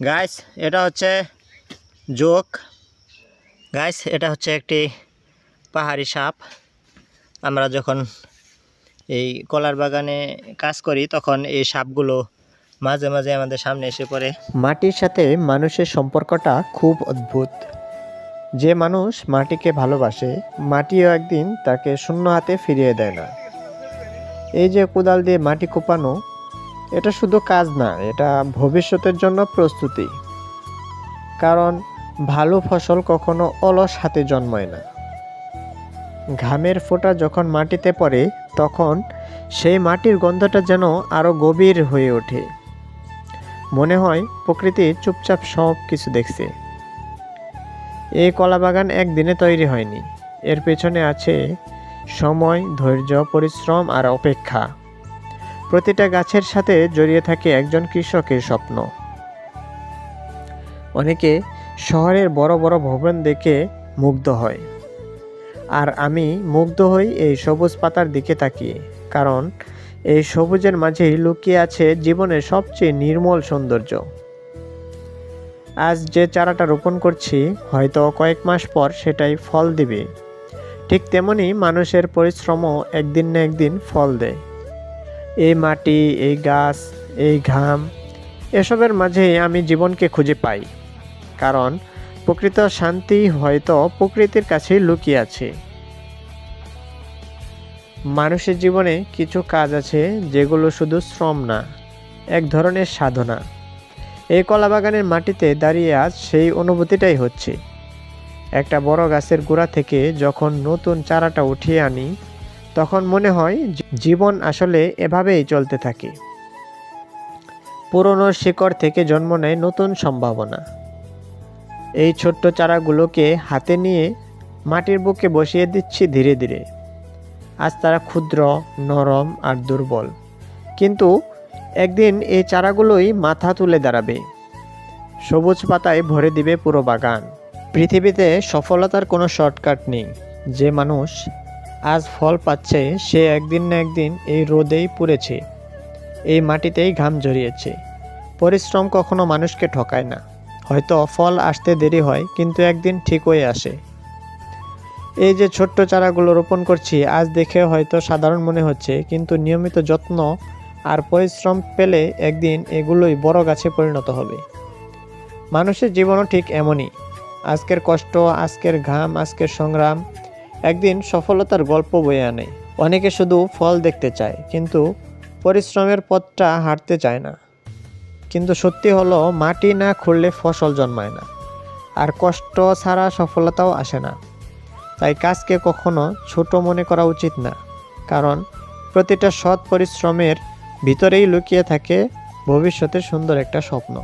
Guys এটা হচ্ছে joke. Guys এটা হচ্ছে একটি পাহাড়ি সাপ। আমরা যখন এই কলার বাগানে কাজ করি তখন এই সাপগুলো মাঝে মাঝে আমাদের সামনে এসে পড়ে। মাটির সাথে মানুষের সম্পর্কটা খুব অদ্ভুত। যে মানুষ মাটিকে ভালোবাসে, মাটিও একদিন তাকে শূন্য হাতে ফিরিয়ে দেয় না। এই যে কোদাল দিয়ে মাটি কোপানো, এটা শুধু কাজ না, এটা ভবিষ্যতের জন্য প্রস্তুতি। কারণ ভালো ফসল কখনো অলস হাতে জন্মায় না। ঘামের ফোঁটা যখন মাটিতে পড়ে তখন সেই মাটির গন্ধটা যেন আরও গভীর হয়ে ওঠে। মনে হয় প্রকৃতি চুপচাপ সব কিছু দেখছে। এই কলাবাগান একদিনে তৈরি হয়নি, এর পেছনে আছে সময়, ধৈর্য, পরিশ্রম আর অপেক্ষা। প্রতিটা গাছের সাথে জড়িয়ে থাকে একজন কৃষকের স্বপ্ন। অনেকে শহরের বড় বড় ভবন দেখে মুগ্ধ হয়, আর আমি মুগ্ধ হই এই সবুজ পাতার দিকে তাকিয়ে। কারণ এই সবুজের মাঝেই লুকিয়ে আছে জীবনের সবচেয়ে নির্মল সৌন্দর্য। আজ যে চারাটা রোপণ করছি, হয়তো কয়েক মাস পর সেটাই ফল দিবে। ঠিক তেমনি মানুষের পরিশ্রমও একদিন না একদিন ফল দেয়। এই মাটি, এই গাছ, এই ঘাম, এসবের মাঝেই আমি জীবনকে খুঁজে পাই। কারণ প্রকৃত শান্তি হয়তো প্রকৃতির কাছেই লুকিয়ে আছে। মানুষের জীবনে কিছু কাজ আছে যেগুলো শুধু শ্রম না, এক ধরনের সাধনা। এই কলাবাগানের মাটিতে দাঁড়িয়ে আজ সেই অনুভূতিটাই হচ্ছে। একটা বড় গাছের গোড়া থেকে যখন নতুন চারাটা উঠিয়ে আনি, তখন মনে হয় জীবন আসলে এভাবেই চলতে থাকে। পুরনো শিকড় থেকে জন্ম নেয় নতুন সম্ভাবনা। এই ছোট্ট চারাগুলোকে হাতে নিয়ে মাটির বুকে বসিয়ে দিচ্ছি ধীরে ধীরে। আজ তারা ক্ষুদ্র, নরম আর দুর্বল, কিন্তু একদিন এই চারাগুলোই মাথা তুলে দাঁড়াবে, সবুজ পাতায় ভরে দিবে পুরো বাগান। পৃথিবীতে সফলতার কোনো শর্টকাট নেই। যে মানুষ আজ ফল পাচ্ছে, সে একদিন না একদিন এই রোদেই পুড়েছে, এই মাটিতেই ঘাম ঝরিয়েছে। পরিশ্রম কখনো মানুষকে ঠকায় না। হয়তো ফল আসতে দেরি হয়, কিন্তু একদিন ঠিক হয়ে আসে। এই যে ছোট্ট চারাগুলো রোপণ করছি, আজ দেখে হয়তো সাধারণ মনে হচ্ছে, কিন্তু নিয়মিত যত্ন আর পরিশ্রম পেলে একদিন এগুলোই বড় গাছে পরিণত হবে। মানুষের জীবনও ঠিক এমনই। আজকের কষ্ট, আজকের ঘাম, আজকের সংগ্রাম একদিন সফলতার গল্প বয়ে আনে। অনেকে শুধু ফল দেখতে চায়, কিন্তু পরিশ্রমের পথটা হাঁটতে চায় না। কিন্তু সত্যি হলো, মাটি না খুঁড়লে ফসল জন্মায় না, আর কষ্ট ছাড়া সফলতাও আসে না। তাই কাজকে কখনো ছোট মনে করা উচিত না, কারণ প্রতিটা সৎ পরিশ্রমের ভিতরেই লুকিয়ে থাকে ভবিষ্যতের সুন্দর একটা স্বপ্ন।